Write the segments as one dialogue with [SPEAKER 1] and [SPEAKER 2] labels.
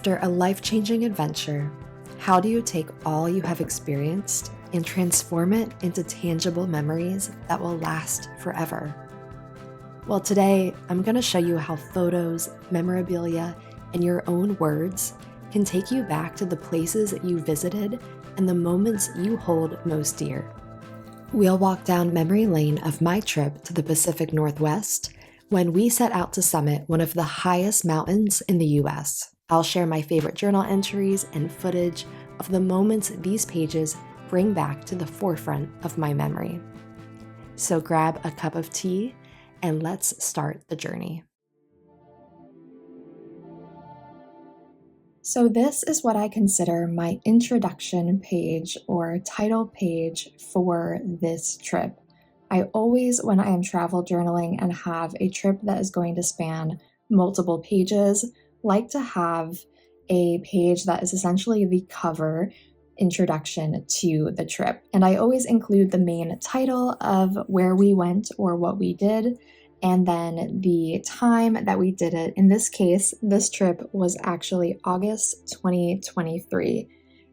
[SPEAKER 1] After a life-changing adventure, how do you take all you have experienced and transform it into tangible memories that will last forever? Well, today I'm going to show you how photos, memorabilia, and your own words can take you back to the places that you visited and the moments you hold most dear. We'll walk down memory lane of my trip to the Pacific Northwest when we set out to summit one of the highest mountains in the US. I'll share my favorite journal entries and footage of the moments these pages bring back to the forefront of my memory. So grab a cup of tea and let's start the journey. So this is what I consider my introduction page or title page for this trip. I always, when I am travel journaling and have a trip that is going to span multiple pages, like to have a page that is essentially the cover introduction to the trip. And I always include the main title of where we went or what we did, and then the time that we did it. In this case, this trip was actually August 2023.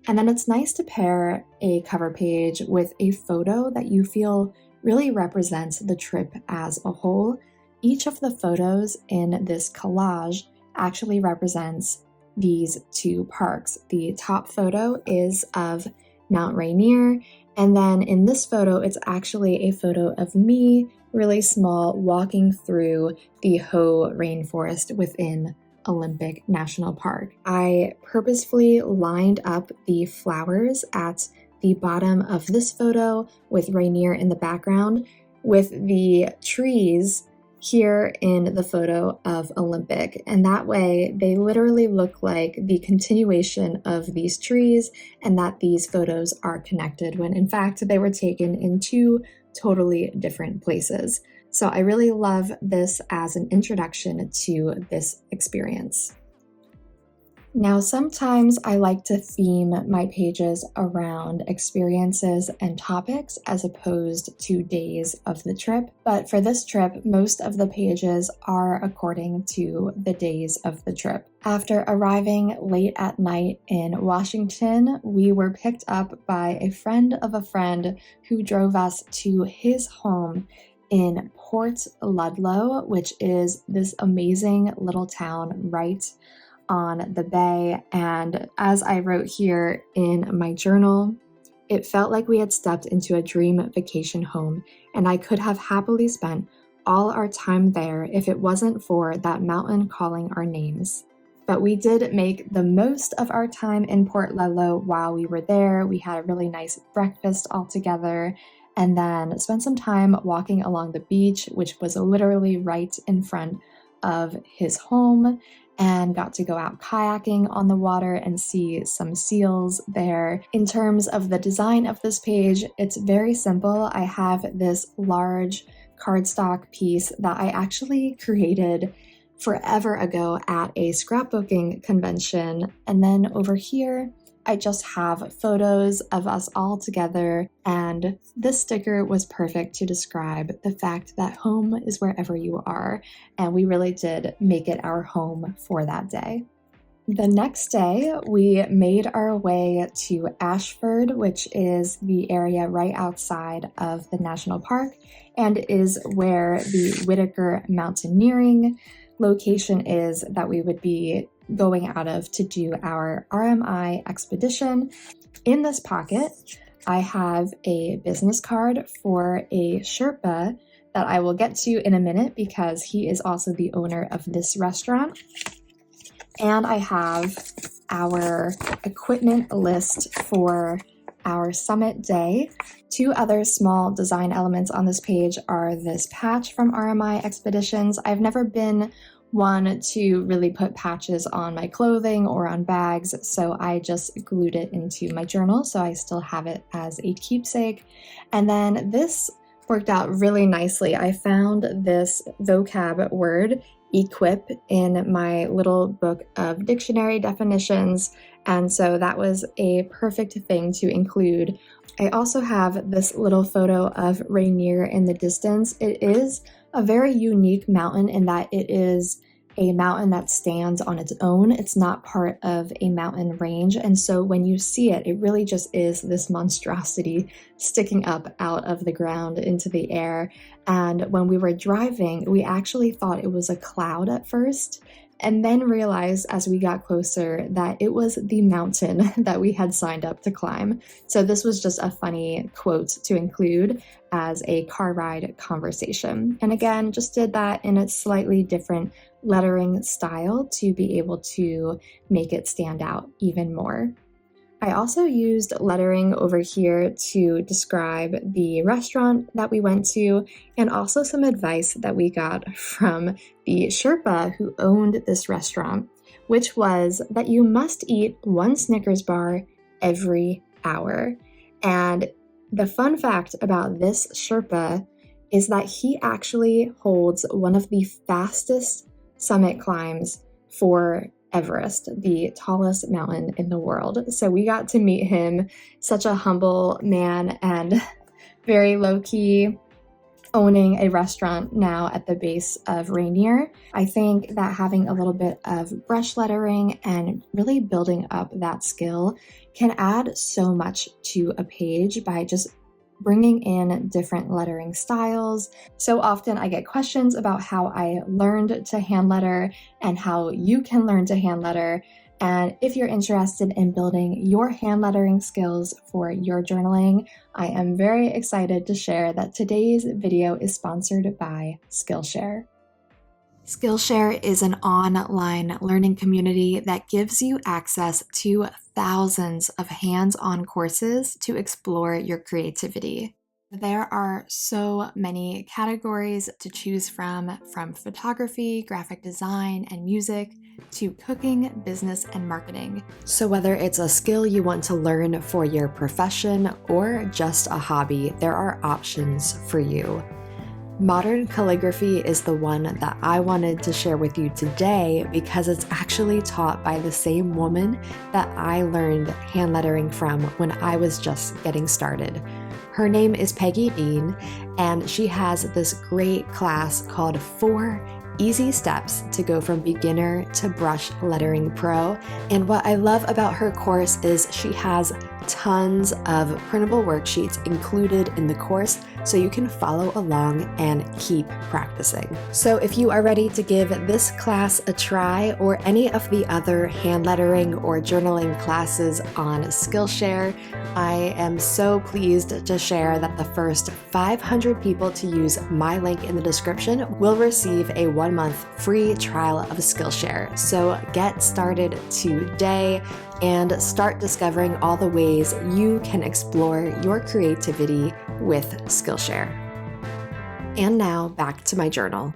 [SPEAKER 1] And then it's nice to pair a cover page with a photo that you feel really represents the trip as a whole. Each of the photos in this collage actually represents these two parks. The top photo is of Mount Rainier, and then in this photo, it's actually a photo of me, really small, walking through the Hoh rainforest within Olympic National Park. I purposefully lined up the flowers at the bottom of this photo with Rainier in the background, with the trees here in the photo of Olympic. And that way they literally look like the continuation of these trees and that these photos are connected when in fact they were taken in two totally different places. So I really love this as an introduction to this experience. Now, sometimes I like to theme my pages around experiences and topics as opposed to days of the trip. But for this trip, most of the pages are according to the days of the trip. After arriving late at night in Washington, we were picked up by a friend of a friend who drove us to his home in Port Ludlow, which is this amazing little town right on the bay. And as I wrote here in my journal, it felt like we had stepped into a dream vacation home, and I could have happily spent all our time there if it wasn't for that mountain calling our names. But we did make the most of our time in Port Ludlow while we were there. We had a really nice breakfast all together, and then spent some time walking along the beach, which was literally right in front of his home, and got to go out kayaking on the water and see some seals there. In terms of the design of this page, it's very simple. I have this large cardstock piece that I actually created forever ago at a scrapbooking convention. And then over here, I just have photos of us all together, and this sticker was perfect to describe the fact that home is wherever you are, and we really did make it our home for that day. The next day, we made our way to Ashford, which is the area right outside of the national park and is where the Whitaker Mountaineering location is that we would be going out of to do our RMI expedition. In this pocket, I have a business card for a Sherpa that I will get to in a minute because he is also the owner of this restaurant. And I have our equipment list for our summit day. Two other small design elements on this page are this patch from RMI Expeditions. I've never been one to really put patches on my clothing or on bags, so I just glued it into my journal, so I still have it as a keepsake. And then this worked out really nicely. I found this vocab word, equip, in my little book of dictionary definitions, and so that was a perfect thing to include. I also have this little photo of Rainier in the distance. It is a very unique mountain in that it is a mountain that stands on its own. It's not part of a mountain range. And so when you see it, it really just is this monstrosity sticking up out of the ground into the air. And when we were driving, we actually thought it was a cloud at first, and then realized as we got closer that it was the mountain that we had signed up to climb. So this was just a funny quote to include as a car ride conversation. And again, just did that in a slightly different lettering style to be able to make it stand out even more. I also used lettering over here to describe the restaurant that we went to, and also some advice that we got from the Sherpa who owned this restaurant, which was that you must eat one Snickers bar every hour. And the fun fact about this Sherpa is that he actually holds one of the fastest summit climbs for Everest, the tallest mountain in the world. So we got to meet him, such a humble man and very low-key, owning a restaurant now at the base of Rainier. I think that having a little bit of brush lettering and really building up that skill can add so much to a page by just bringing in different lettering styles. So often I get questions about how I learned to hand letter and how you can learn to hand letter. And if you're interested in building your hand lettering skills for your journaling, I am very excited to share that today's video is sponsored by Skillshare. Skillshare is an online learning community that gives you access to thousands of hands-on courses to explore your creativity. There are so many categories to choose from photography, graphic design, and music, to cooking, business, and marketing. So whether it's a skill you want to learn for your profession or just a hobby, there are options for you. Modern calligraphy is the one that I wanted to share with you today because it's actually taught by the same woman that I learned hand lettering from when I was just getting started. Her name is Peggy Dean, and she has this great class called 4 Easy Steps to Go From Beginner to Brush Lettering Pro. And what I love about her course is she has tons of printable worksheets included in the course so you can follow along and keep practicing. So if you are ready to give this class a try or any of the other hand lettering or journaling classes on Skillshare, I am so pleased to share that the first 500 people to use my link in the description will receive a 1-month free trial of Skillshare. So get started today and start discovering all the ways you can explore your creativity with Skillshare. And now back to my journal.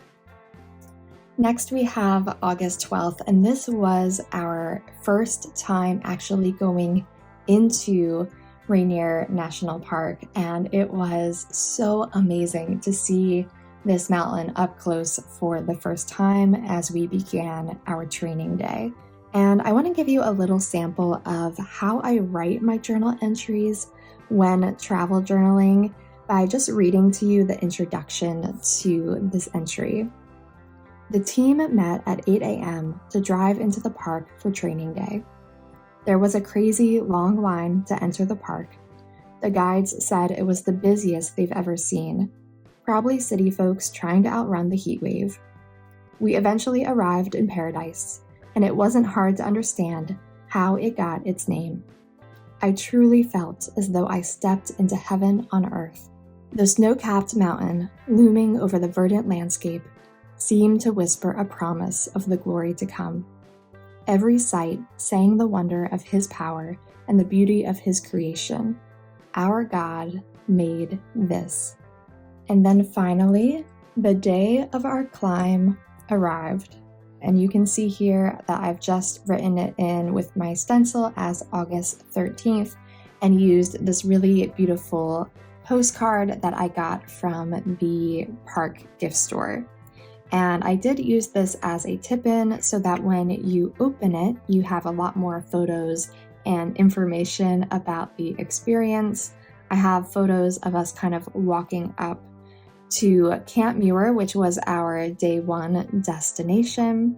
[SPEAKER 1] Next we have August 12th, and this was our first time actually going into Rainier National Park, and it was so amazing to see this mountain up close for the first time as we began our training day. And I want to give you a little sample of how I write my journal entries when travel journaling by just reading to you the introduction to this entry. The team met at 8 a.m. to drive into the park for training day. There was a crazy long line to enter the park. The guides said it was the busiest they've ever seen, probably city folks trying to outrun the heat wave. We eventually arrived in paradise, and it wasn't hard to understand how it got its name. I truly felt as though I stepped into heaven on earth. The snow-capped mountain, looming over the verdant landscape, seemed to whisper a promise of the glory to come. Every sight sang the wonder of His power and the beauty of His creation. Our God made this. And then finally, the day of our climb arrived. And you can see here that I've just written it in with my stencil as August 13th and used this really beautiful postcard that I got from the park gift store. And I did use this as a tip-in so that when you open it, you have a lot more photos and information about the experience. I have photos of us kind of walking up to Camp Muir, which was our day one destination,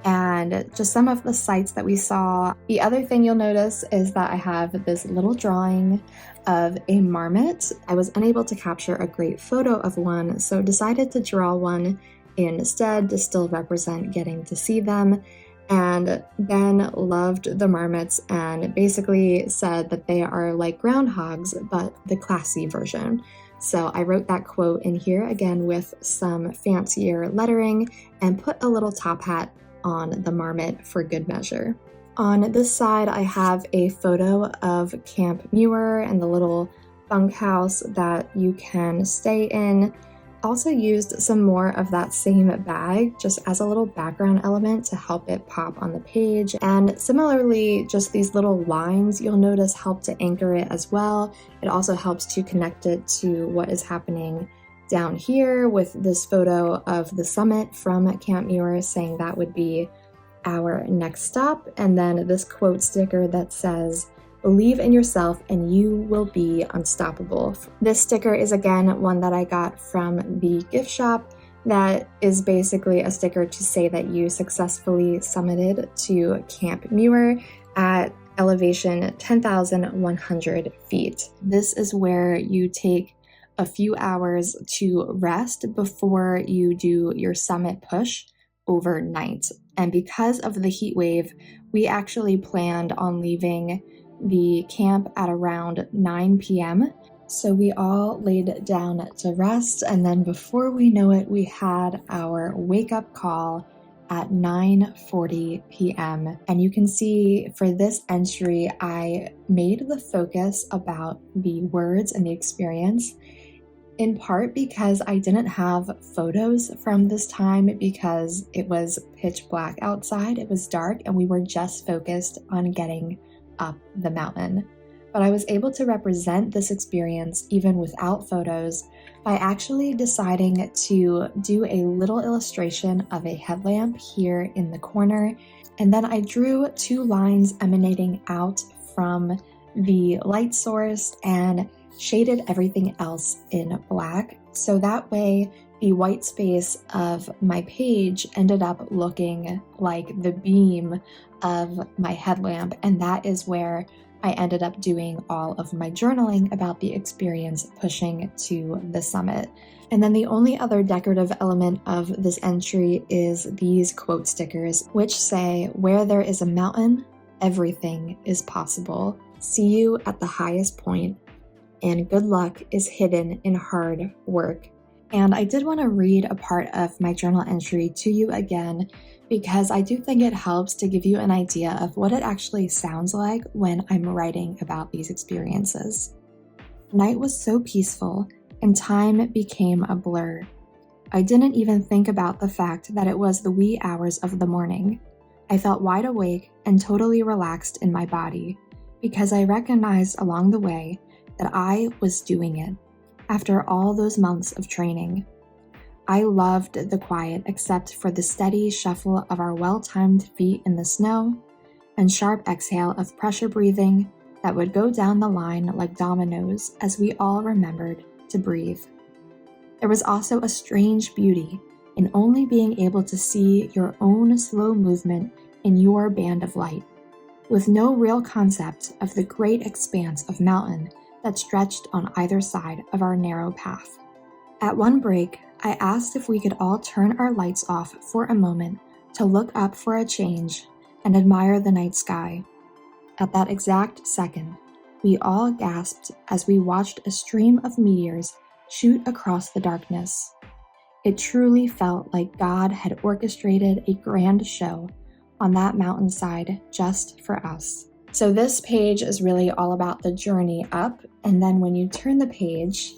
[SPEAKER 1] and just some of the sights that we saw. The other thing you'll notice is that I have this little drawing of a marmot. I was unable to capture a great photo of one, so decided to draw one instead to still represent getting to see them. And Ben loved the marmots and basically said that they are like groundhogs, but the classy version. So I wrote that quote in here again with some fancier lettering and put a little top hat on the marmot for good measure. On this side, I have a photo of Camp Muir and the little bunkhouse that you can stay in. Also used some more of that same bag just as a little background element to help it pop on the page. And similarly, just these little lines you'll notice help to anchor it as well. It also helps to connect it to what is happening down here with this photo of the summit from Camp Muir, saying that would be our next stop. And then this quote sticker that says, "Believe in yourself and you will be unstoppable." This sticker is again one that I got from the gift shop that is basically a sticker to say that you successfully summited to Camp Muir at elevation 10,100 feet. This is where you take a few hours to rest before you do your summit push overnight. And because of the heat wave, we actually planned on leaving the camp at around 9 p.m. So we all laid down to rest, and then before we know it, we had our wake-up call at 9:40 p.m. And you can see for this entry, I made the focus about the words and the experience, in part because I didn't have photos from this time because it was pitch black outside, it was dark, and we were just focused on getting up the mountain. But I was able to represent this experience even without photos by actually deciding to do a little illustration of a headlamp here in the corner. And then I drew two lines emanating out from the light source and shaded everything else in black. So that way the white space of my page ended up looking like the beam of my headlamp, and that is where I ended up doing all of my journaling about the experience pushing to the summit. And then the only other decorative element of this entry is these quote stickers, which say, "Where there is a mountain, everything is possible. See you at the highest point, and good luck is hidden in hard work." And I did want to read a part of my journal entry to you again, because I do think it helps to give you an idea of what it actually sounds like when I'm writing about these experiences. "Night was so peaceful, and time became a blur. I didn't even think about the fact that it was the wee hours of the morning. I felt wide awake and totally relaxed in my body, because I recognized along the way that I was doing it after all those months of training. I loved the quiet except for the steady shuffle of our well-timed feet in the snow and sharp exhale of pressure breathing that would go down the line like dominoes as we all remembered to breathe. There was also a strange beauty in only being able to see your own slow movement in your band of light, with no real concept of the great expanse of mountain that stretched on either side of our narrow path. At one break, I asked if we could all turn our lights off for a moment to look up for a change and admire the night sky. At that exact second, we all gasped as we watched a stream of meteors shoot across the darkness. It truly felt like God had orchestrated a grand show on that mountainside just for us." So this page is really all about the journey up, and then when you turn the page,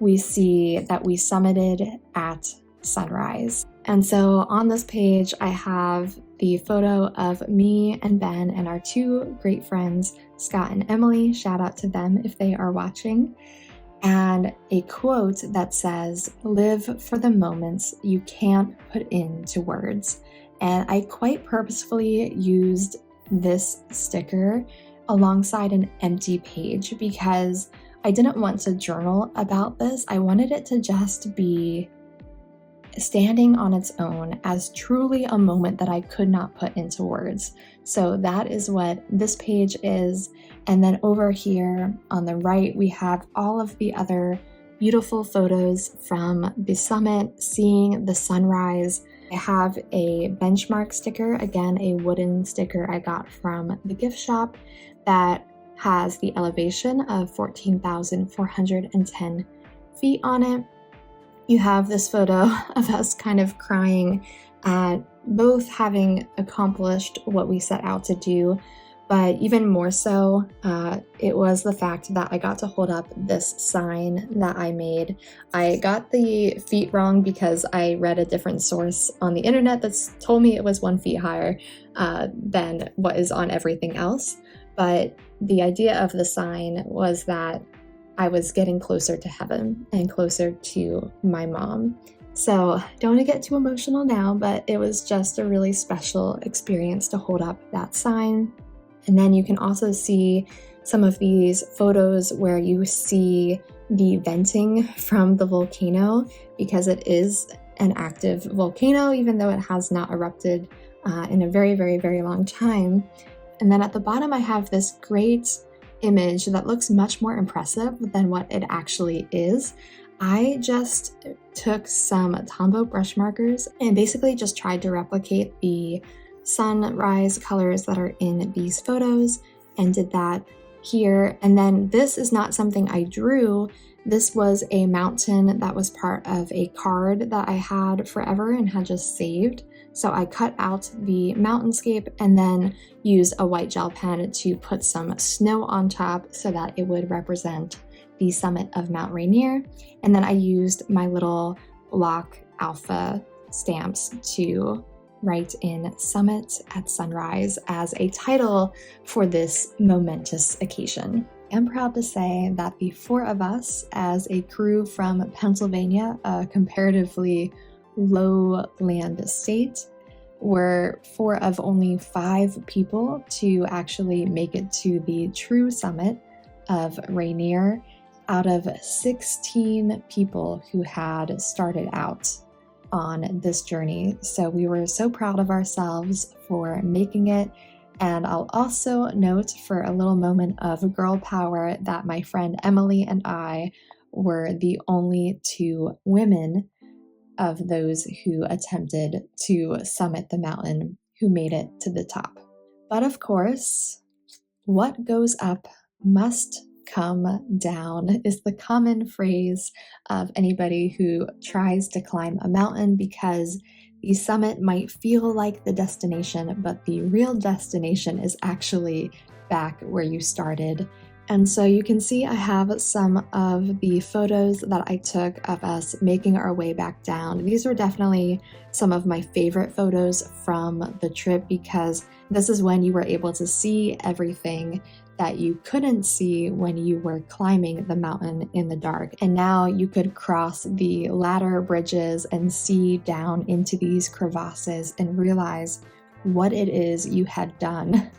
[SPEAKER 1] we see that we summited at sunrise. And so on this page, I have the photo of me and Ben and our two great friends, Scott and Emily. Shout out to them if they are watching. And a quote that says, "Live for the moments you can't put into words." And I quite purposefully used this sticker alongside an empty page because I didn't want to journal about this. I wanted it to just be standing on its own as truly a moment that I could not put into words. So that is what this page is. And then over here on the right, we have all of the other beautiful photos from the summit, seeing the sunrise. I have a benchmark sticker, again, a wooden sticker I got from the gift shop that has the elevation of 14,410 feet on it. You have this photo of us kind of crying at both having accomplished what we set out to do, but even more so, it was the fact that I got to hold up this sign that I made. I got the feet wrong because I read a different source on the internet that's told me it was 1 foot higher than what is on everything else. But the idea of the sign was that I was getting closer to heaven and closer to my mom. So don't want to get too emotional now, but it was just a really special experience to hold up that sign. And then you can also see some of these photos where you see the venting from the volcano, because it is an active volcano, even though it has not erupted in a very, very, very long time. And then at the bottom, I have this great image that looks much more impressive than what it actually is. I just took some Tombow brush markers and basically just tried to replicate the sunrise colors that are in these photos and did that here. And then this is not something I drew. This was a mountain that was part of a card that I had forever and had just saved. So I cut out the mountainscape and then used a white gel pen to put some snow on top so that it would represent the summit of Mount Rainier. And then I used my little block alpha stamps to write in "Summit at Sunrise" as a title for this momentous occasion. I'm proud to say that the 4 of us as a crew from Pennsylvania, a comparatively lowland state, were 4 of only 5 people to actually make it to the true summit of Rainier out of 16 people who had started out on this journey. So we were so proud of ourselves for making it. And I'll also note for a little moment of girl power that my friend Emily and I were the only 2 women of those who attempted to summit the mountain who made it to the top. But of course, what goes up must come down is the common phrase of anybody who tries to climb a mountain, because the summit might feel like the destination, but the real destination is actually back where you started. And so you can see I have some of the photos that I took of us making our way back down. These were definitely some of my favorite photos from the trip, because this is when you were able to see everything that you couldn't see when you were climbing the mountain in the dark. And now you could cross the ladder bridges and see down into these crevasses and realize what it is you had done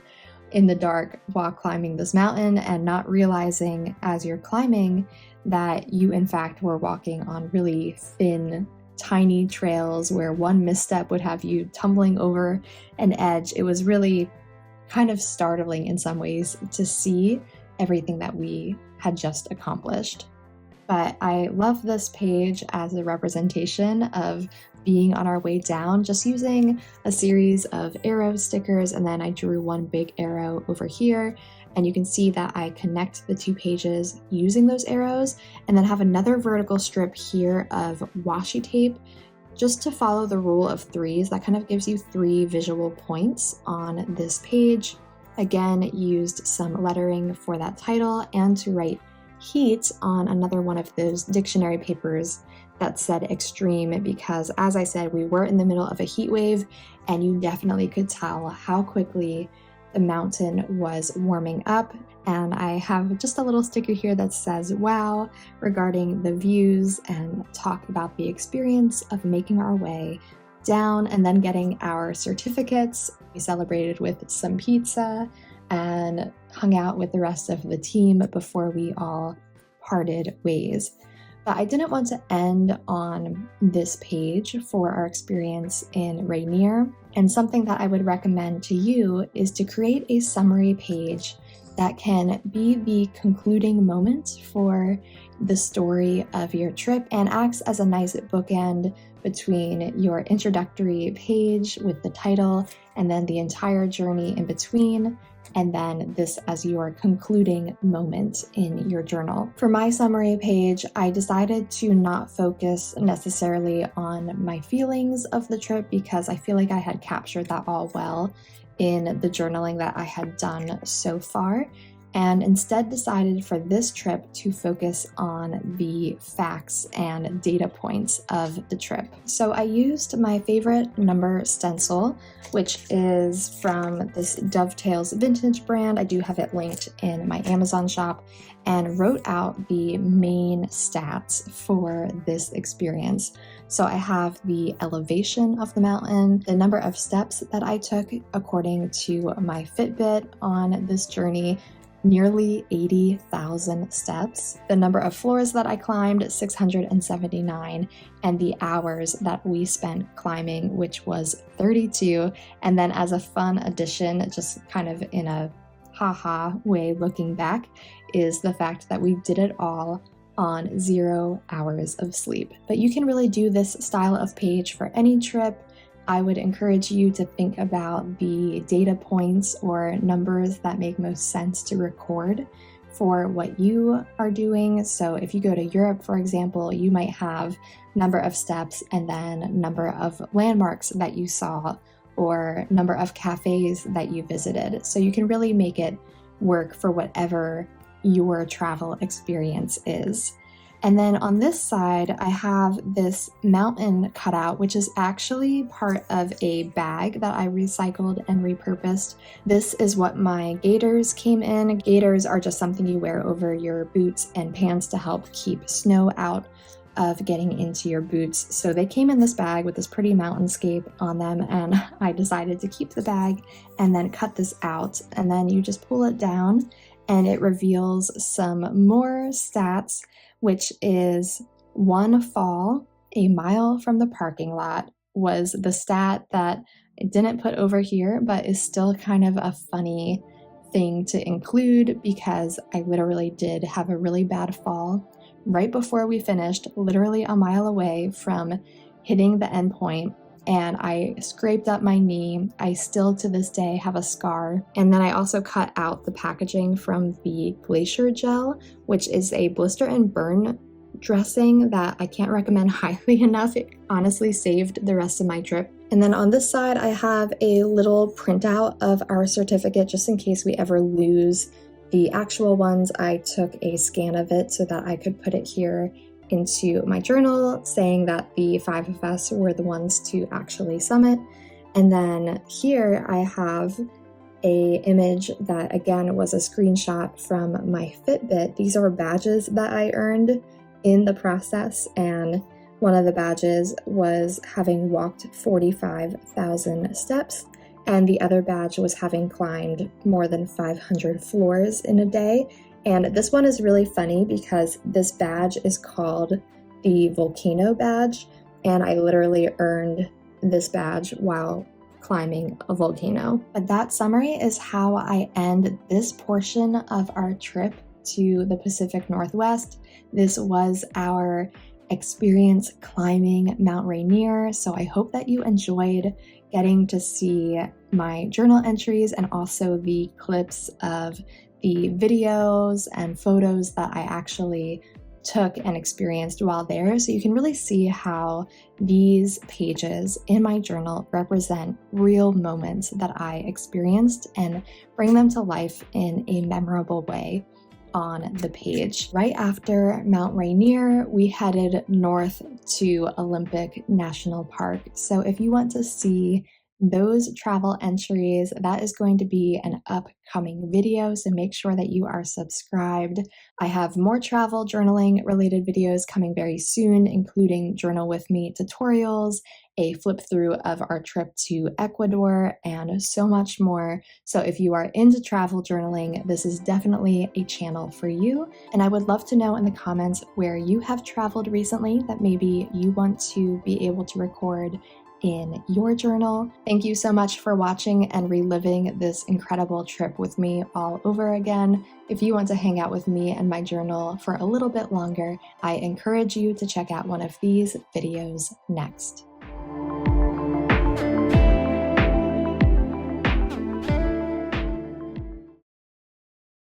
[SPEAKER 1] in the dark while climbing this mountain, and not realizing as you're climbing that you in fact were walking on really thin, tiny trails where one misstep would have you tumbling over an edge. It was really kind of startling in some ways to see everything that we had just accomplished. But I love this page as a representation of being on our way down, just using a series of arrow stickers, and then I drew one big arrow over here, and you can see that I connect the 2 pages using those arrows, and then have another vertical strip here of washi tape just to follow the rule of 3s. That kind of gives you 3 visual points on this page. Again, used some lettering for that title and to write heat on another one of those dictionary papers that said extreme, because as I said, we were in the middle of a heat wave and you definitely could tell how quickly the mountain was warming up. And I have just a little sticker here that says wow regarding the views, and talk about the experience of making our way down and then getting our certificates. We celebrated with some pizza and hung out with the rest of the team before we all parted ways. But I didn't want to end on this page for our experience in Rainier, and something that I would recommend to you is to create a summary page that can be the concluding moment for the story of your trip and acts as a nice bookend between your introductory page with the title and then the entire journey in between, and then this as your concluding moment in your journal. For my summary page, I decided to not focus necessarily on my feelings of the trip because I feel like I had captured that all well in the journaling that I had done so far, and instead decided for this trip to focus on the facts and data points of the trip. So I used my favorite number stencil, which is from this Dovetails vintage brand. I do have it linked in my Amazon shop, and wrote out the main stats for this experience. So I have the elevation of the mountain, the number of steps that I took according to my Fitbit on this journey, nearly 80,000 steps, the number of floors that I climbed, 679, and the hours that we spent climbing, which was 32. And then as a fun addition, just kind of in a haha way looking back, is the fact that we did it all on 0 hours of sleep. But you can really do this style of page for any trip. I would encourage you to think about the data points or numbers that make most sense to record for what you are doing. So if you go to Europe, for example, you might have number of steps and then number of landmarks that you saw or number of cafes that you visited. So you can really make it work for whatever your travel experience is. And then on this side, I have this mountain cutout, which is actually part of a bag that I recycled and repurposed. This is what my gaiters came in. Gaiters are just something you wear over your boots and pants to help keep snow out of getting into your boots. So they came in this bag with this pretty mountainscape on them, and I decided to keep the bag and then cut this out. And then you just pull it down and it reveals some more stats, which is one fall a mile from the parking lot was the stat that I didn't put over here, but is still kind of a funny thing to include because I literally did have a really bad fall right before we finished, literally a mile away from hitting the end point, and I scraped up my knee. I still to this day have a scar. And then I also cut out the packaging from the glacier gel, which is a blister and burn dressing that I can't recommend highly enough. It honestly saved the rest of my trip. And then on this side, I have a little printout of our certificate just in case we ever lose the actual ones. I took a scan of it so that I could put it here into my journal saying that the 5 of us were the ones to actually summit. And then here I have a image that again was a screenshot from my Fitbit. These are badges that I earned in the process, and one of the badges was having walked 45,000 steps, and the other badge was having climbed more than 500 floors in a day. And this one is really funny because this badge is called the volcano badge, and I literally earned this badge while climbing a volcano. But that summary is how I end this portion of our trip to the Pacific Northwest. This was our experience climbing Mount Rainier, so I hope that you enjoyed getting to see my journal entries and also the clips of the videos and photos that I actually took and experienced while there, so you can really see how these pages in my journal represent real moments that I experienced and bring them to life in a memorable way on the page. Right after Mount Rainier, we headed north to Olympic National Park. So if you want to see those travel entries, that is going to be an upcoming video, so make sure that you are subscribed. I have more travel journaling related videos coming very soon, including Journal With Me tutorials, a flip through of our trip to Ecuador, and so much more. So if you are into travel journaling, this is definitely a channel for you. And I would love to know in the comments where you have traveled recently that maybe you want to be able to record in your journal. Thank you so much for watching and reliving this incredible trip with me all over again. If you want to hang out with me and my journal for a little bit longer, I encourage you to check out one of these videos next.